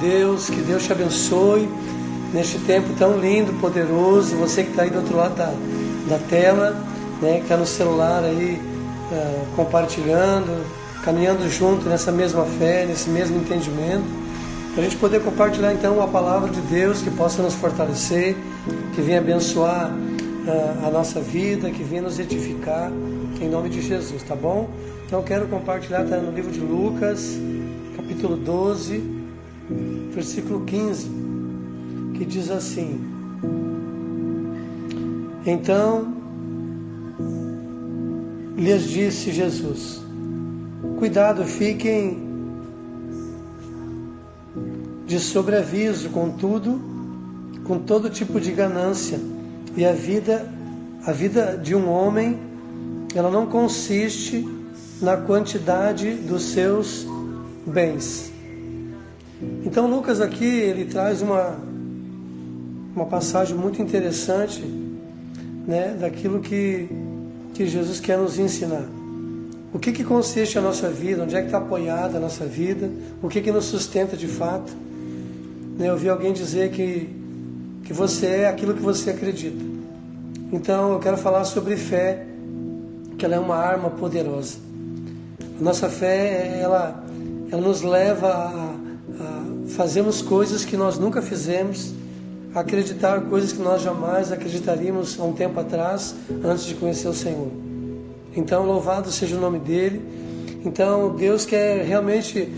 Deus, que Deus te abençoe neste tempo tão lindo, poderoso. Você que está aí do outro lado da tela, né, que está no celular aí, compartilhando, caminhando junto nessa mesma fé, nesse mesmo entendimento, para a gente poder compartilhar então a palavra de Deus, que possa nos fortalecer, que venha abençoar a nossa vida, que venha nos edificar, em nome de Jesus, tá bom? Então eu quero compartilhar, está no livro de Lucas, capítulo 12, versículo 15, que diz assim: Então lhes disse Jesus: Cuidado, fiquem de sobreaviso com todo tipo de ganância, e a vida de um homem, ela não consiste na quantidade dos seus bens. Então Lucas aqui, ele traz uma passagem muito interessante, né, daquilo que Jesus quer nos ensinar. O que consiste a nossa vida, onde é que está apoiada a nossa vida, o que nos sustenta de fato. Eu ouvi alguém dizer que você é aquilo que você acredita. Então eu quero falar sobre fé, que ela é uma arma poderosa. A nossa fé, ela nos leva a fazermos coisas que nós nunca fizemos, a acreditar coisas que nós jamais acreditaríamos há um tempo atrás, antes de conhecer o Senhor. Então, louvado seja o nome dEle. Então, Deus quer realmente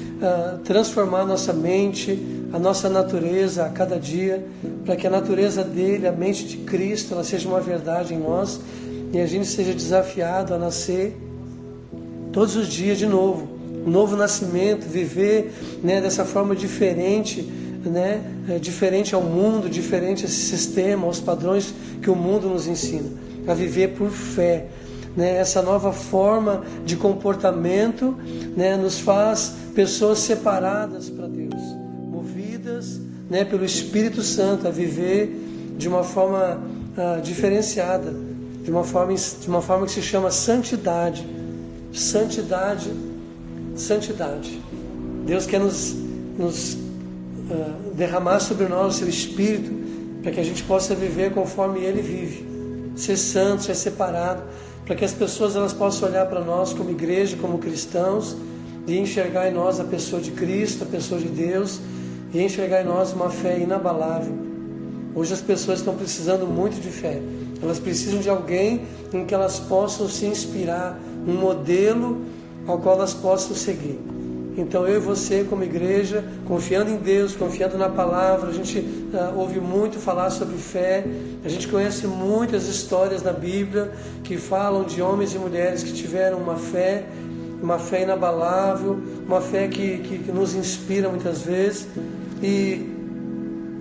transformar a nossa mente, a nossa natureza a cada dia, para que a natureza dEle, a mente de Cristo, ela seja uma verdade em nós, e a gente seja desafiado a nascer todos os dias de novo, um novo nascimento, viver, né, dessa forma diferente, né, diferente ao mundo, diferente a esse sistema, aos padrões que o mundo nos ensina, a viver por fé. Essa nova forma de comportamento, né, nos faz pessoas separadas para Deus, movidas, né, pelo Espírito Santo a viver de uma forma diferenciada, de uma forma que se chama santidade. Santidade. Deus quer nos derramar sobre nós o seu Espírito, para que a gente possa viver conforme Ele vive, ser santo, ser separado, para que as pessoas elas possam olhar para nós como igreja, como cristãos, e enxergar em nós a pessoa de Cristo, a pessoa de Deus, e enxergar em nós uma fé inabalável. Hoje as pessoas estão precisando muito de fé. Elas precisam de alguém em que elas possam se inspirar, um modelo ao qual elas possam seguir. Então eu e você como igreja, confiando em Deus, confiando na palavra, a gente ouve muito falar sobre fé, a gente conhece muitas histórias na Bíblia que falam de homens e mulheres que tiveram uma fé inabalável, uma fé que nos inspira muitas vezes. E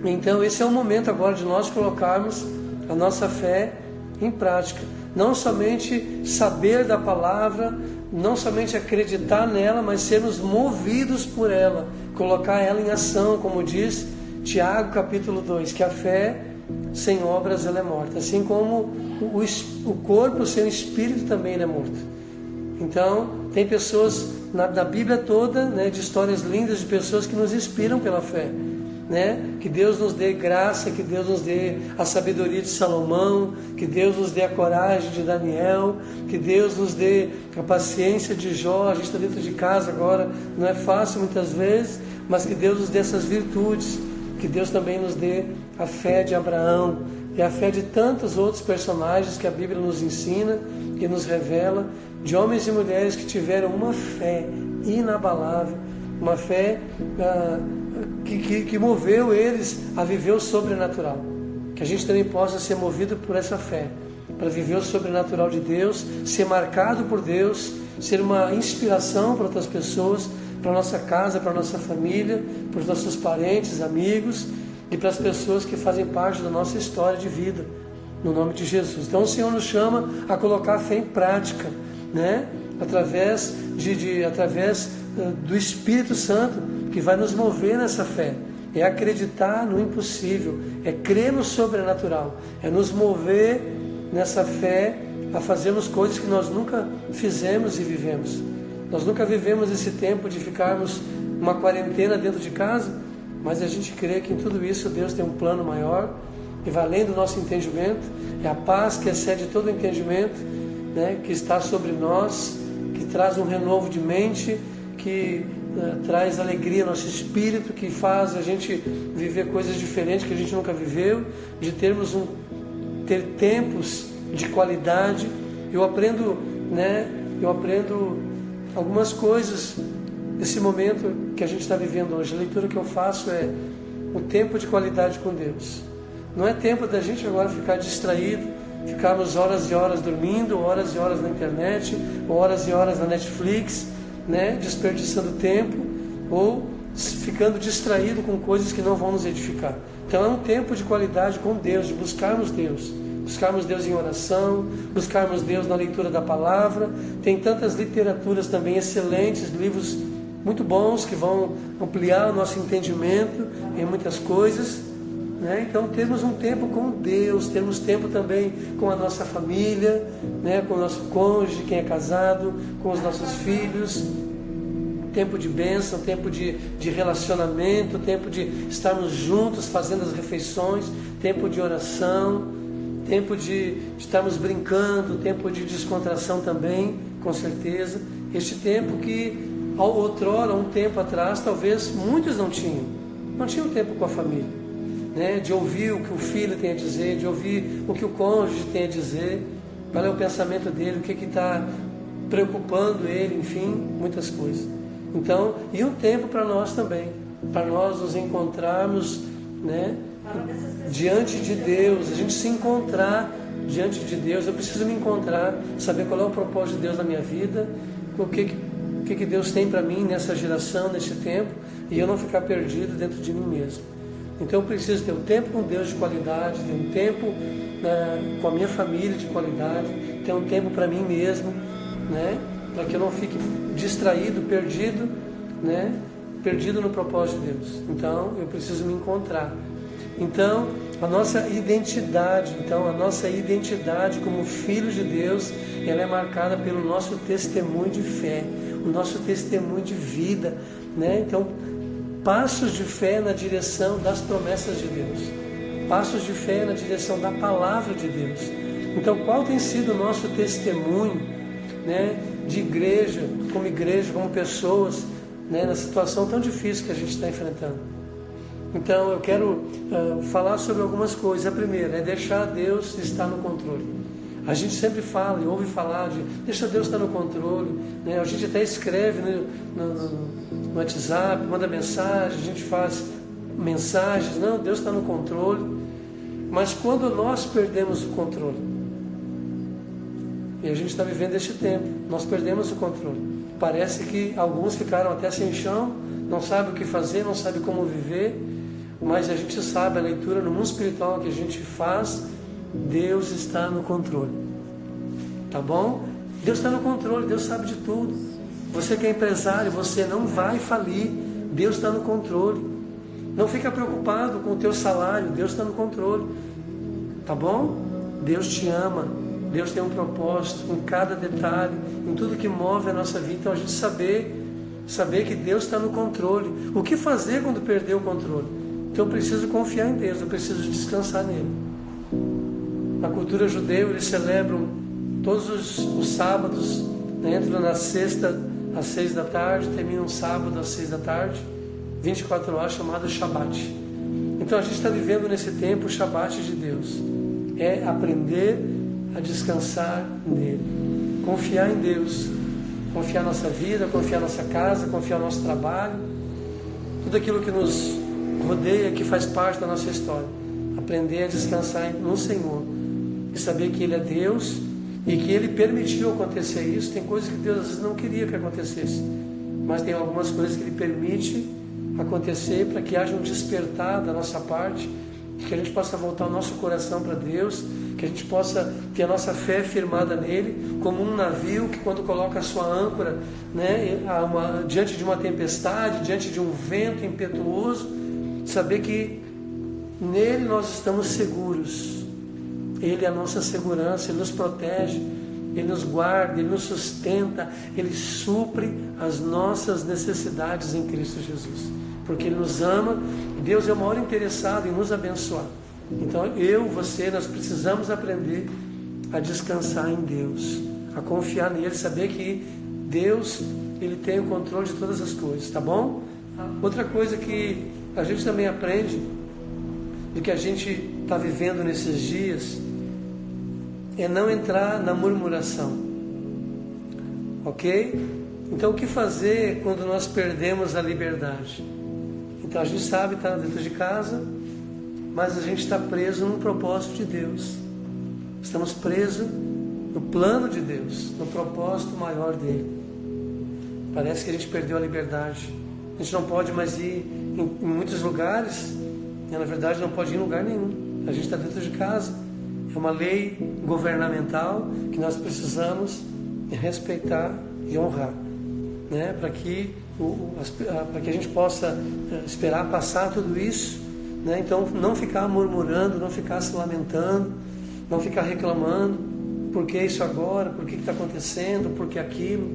então esse é o momento agora de nós colocarmos a nossa fé em prática. Não somente saber da palavra, não somente acreditar nela, mas sermos movidos por ela, colocar ela em ação, como diz Tiago capítulo 2, que a fé sem obras ela é morta, assim como o corpo sem o espírito também ele é morto. Então tem pessoas na Bíblia toda, né, de histórias lindas de pessoas que nos inspiram pela fé, né? Que Deus nos dê graça, que Deus nos dê a sabedoria de Salomão, que Deus nos dê a coragem de Daniel, que Deus nos dê a paciência de Jó. A gente está dentro de casa agora, não é fácil muitas vezes, mas que Deus nos dê essas virtudes, que Deus também nos dê a fé de Abraão e a fé de tantos outros personagens que a Bíblia nos ensina e nos revela, de homens e mulheres que tiveram uma fé inabalável, uma fé que moveu eles a viver o sobrenatural. Que a gente também possa ser movido por essa fé, para viver o sobrenatural de Deus, ser marcado por Deus, ser uma inspiração para outras pessoas, para a nossa casa, para a nossa família, para os nossos parentes, amigos e para as pessoas que fazem parte da nossa história de vida, no nome de Jesus. Então o Senhor nos chama a colocar a fé em prática, né? Através do Espírito Santo, que vai nos mover nessa fé. É acreditar no impossível, é crer no sobrenatural, é nos mover nessa fé a fazermos coisas que nós nunca fizemos e vivemos. Nós nunca vivemos esse tempo de ficarmos uma quarentena dentro de casa, mas a gente crê que em tudo isso Deus tem um plano maior e vai além do nosso entendimento. É a paz que excede todo o entendimento, né, que está sobre nós, que traz um renovo de mente, que traz alegria ao nosso espírito, que faz a gente viver coisas diferentes que a gente nunca viveu, de ter tempos de qualidade. Eu aprendo algumas coisas desse momento que a gente está vivendo hoje. A leitura que eu faço é o tempo de qualidade com Deus. Não é tempo da gente agora ficar distraído, ficarmos horas e horas dormindo, horas e horas na internet, horas e horas na Netflix, né, desperdiçando tempo ou ficando distraído com coisas que não vão nos edificar. Então é um tempo de qualidade com Deus, de buscarmos Deus em oração, buscarmos Deus na leitura da palavra. Tem tantas literaturas também excelentes, livros muito bons que vão ampliar o nosso entendimento em muitas coisas, né? Então temos um tempo com Deus, temos tempo também com a nossa família, né? Com o nosso cônjuge, quem é casado, com os nossos filhos. Tempo de bênção, tempo de relacionamento, tempo de estarmos juntos fazendo as refeições, tempo de oração, tempo de estarmos brincando, tempo de descontração também, com certeza. Este tempo que, outrora, um tempo atrás, talvez muitos não tinham tempo com a família, né? De ouvir o que o filho tem a dizer, de ouvir o que o cônjuge tem a dizer, qual é o pensamento dele, o que está preocupando ele, enfim, muitas coisas. Então, e um tempo para nós também, para nós nos encontrarmos, né, diante de Deus, a gente se encontrar diante de Deus. Eu preciso me encontrar, saber qual é o propósito de Deus na minha vida, o que Deus tem para mim nessa geração, nesse tempo, e eu não ficar perdido dentro de mim mesmo. Então eu preciso ter um tempo com Deus de qualidade, ter um tempo com a minha família de qualidade, ter um tempo para mim mesmo, né, para que eu não fique distraído, perdido, né, perdido no propósito de Deus. Então eu preciso me encontrar. Então a nossa identidade como filhos de Deus, ela é marcada pelo nosso testemunho de fé, o nosso testemunho de vida, né? Então, passos de fé na direção das promessas de Deus, passos de fé na direção da palavra de Deus. Então, qual tem sido o nosso testemunho, né, de igreja, como pessoas, né, na situação tão difícil que a gente está enfrentando? Então eu quero falar sobre algumas coisas. A primeira é deixar Deus estar no controle. A gente sempre fala e ouve falar de deixa Deus estar no controle, né? A gente até escreve no WhatsApp, manda mensagem, a gente faz mensagens, não, Deus está no controle. Mas quando nós perdemos o controle, e a gente está vivendo este tempo, nós perdemos o controle. Parece que alguns ficaram até sem chão, não sabem o que fazer, não sabem como viver. Mas a gente sabe, a leitura no mundo espiritual que a gente faz, Deus está no controle. Tá bom? Deus está no controle, Deus sabe de tudo. Você que é empresário, você não vai falir, Deus está no controle. Não fica preocupado com o teu salário, Deus está no controle. Tá bom? Deus te ama, Deus tem um propósito em cada detalhe, em tudo que move a nossa vida. Então a gente saber que Deus está no controle. O que fazer quando perder o controle? Então eu preciso confiar em Deus, eu preciso descansar nele. Na cultura judeia eles celebram todos os sábados, né, entram na sexta às 6 da tarde, terminam sábado às 6 da tarde, 24 horas, chamado Shabat. Então a gente está vivendo nesse tempo o Shabat de Deus. É aprender a descansar nele, confiar em Deus, confiar na nossa vida, confiar na nossa casa, confiar no nosso trabalho, tudo aquilo que nos rodeia, que faz parte da nossa história. Aprender a descansar no Senhor e saber que Ele é Deus e que Ele permitiu acontecer isso. Tem coisas que Deus às vezes não queria que acontecesse, mas tem algumas coisas que Ele permite acontecer para que haja um despertar da nossa parte, que a gente possa voltar o nosso coração para Deus, que a gente possa ter a nossa fé firmada nele, como um navio que quando coloca a sua âncora, né, diante de uma tempestade, diante de um vento impetuoso, saber que nele nós estamos seguros. Ele é a nossa segurança, Ele nos protege, Ele nos guarda, Ele nos sustenta, Ele supre as nossas necessidades em Cristo Jesus. porque Ele nos ama. Deus é o maior interessado em nos abençoar. Então você, nós precisamos aprender a descansar em Deus, a confiar nele, saber que Deus, Ele tem o controle de todas as coisas, tá bom? Outra coisa que a gente também aprende do que a gente está vivendo nesses dias é não entrar na murmuração, ok? Então o que fazer quando nós perdemos a liberdade? Então a gente sabe estar dentro de casa, mas a gente está preso num propósito de Deus. Estamos presos no plano de Deus, no propósito maior dele. Parece que a gente perdeu a liberdade. A gente não pode mais ir em muitos lugares, e na verdade não pode ir em lugar nenhum. A gente está dentro de casa. É uma lei governamental que nós precisamos respeitar e honrar, né? Para que a gente possa esperar passar tudo isso, né? Então não ficar murmurando, não ficar se lamentando, não ficar reclamando, por que isso agora, por que está acontecendo, por que aquilo,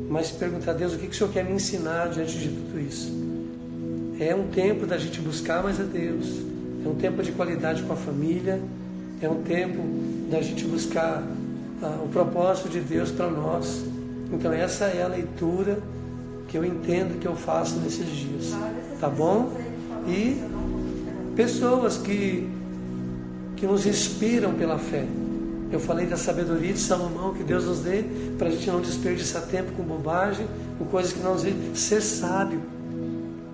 mas perguntar a Deus o que o Senhor quer me ensinar diante de tudo isso. É um tempo da gente buscar mais a Deus, é um tempo de qualidade com a família, é um tempo da gente buscar o propósito de Deus para nós. Então essa é a leitura que eu entendo que eu faço nesses dias, tá bom? E pessoas que nos inspiram pela fé. Eu falei da sabedoria de Salomão, que Deus nos dê para a gente não desperdiçar tempo com bobagem, com coisas que não nos dê, ser sábio,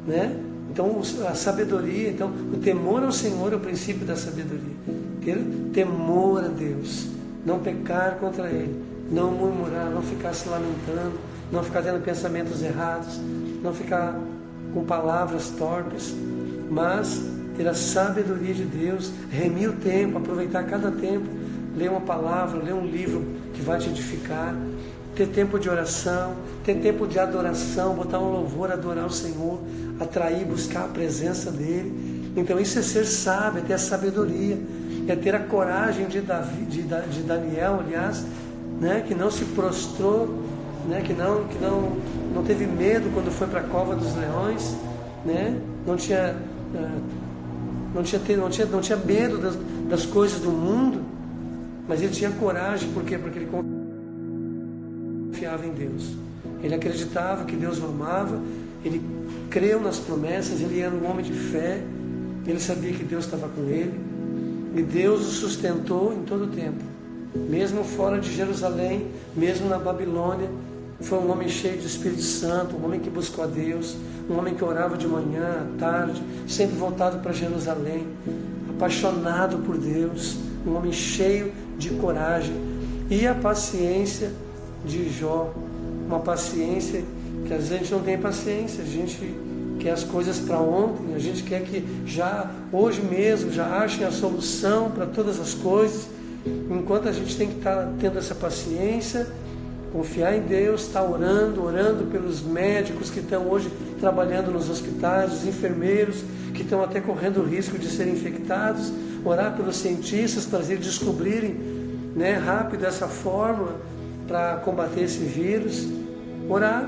né? Então a sabedoria, então o temor ao Senhor é o princípio da sabedoria. Ter temor a Deus, não pecar contra Ele, não murmurar, não ficar se lamentando, não ficar tendo pensamentos errados, não ficar com palavras torpes, mas ter a sabedoria de Deus, remir o tempo, aproveitar cada tempo, ler uma palavra, ler um livro que vai te edificar, ter tempo de oração, ter tempo de adoração, botar um louvor, adorar o Senhor, atrair, buscar a presença dEle. Então isso é ser sábio, é ter a sabedoria, é ter a coragem de Daniel, aliás, né, que não se prostrou, né, que não teve medo quando foi para a cova dos leões, né, não tinha medo das coisas do mundo, mas ele tinha coragem. Por quê? Porque ele confiava em Deus, ele acreditava que Deus o amava, ele creu nas promessas, ele era um homem de fé, ele sabia que Deus estava com ele, e Deus o sustentou em todo o tempo, mesmo fora de Jerusalém, mesmo na Babilônia. Foi um homem cheio de Espírito Santo, um homem que buscou a Deus, um homem que orava de manhã, à tarde, sempre voltado para Jerusalém, apaixonado por Deus, um homem cheio de coragem. E a paciência de Jó, uma paciência que às vezes a gente não tem paciência, a gente quer as coisas para ontem, a gente quer que já, hoje mesmo, já achem a solução para todas as coisas, enquanto a gente tem que estar tendo essa paciência, confiar em Deus, estar orando pelos médicos que estão hoje trabalhando nos hospitais, os enfermeiros que estão até correndo o risco de serem infectados, orar pelos cientistas para eles descobrirem, né, rápido essa fórmula para combater esse vírus, orar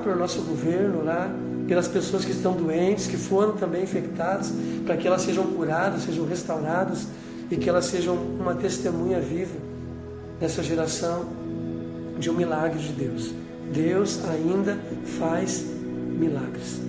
pelo nosso governo, orar pelas pessoas que estão doentes, que foram também infectadas, para que elas sejam curadas, sejam restauradas e que elas sejam uma testemunha viva nessa geração de um milagre de Deus. Deus ainda faz milagres.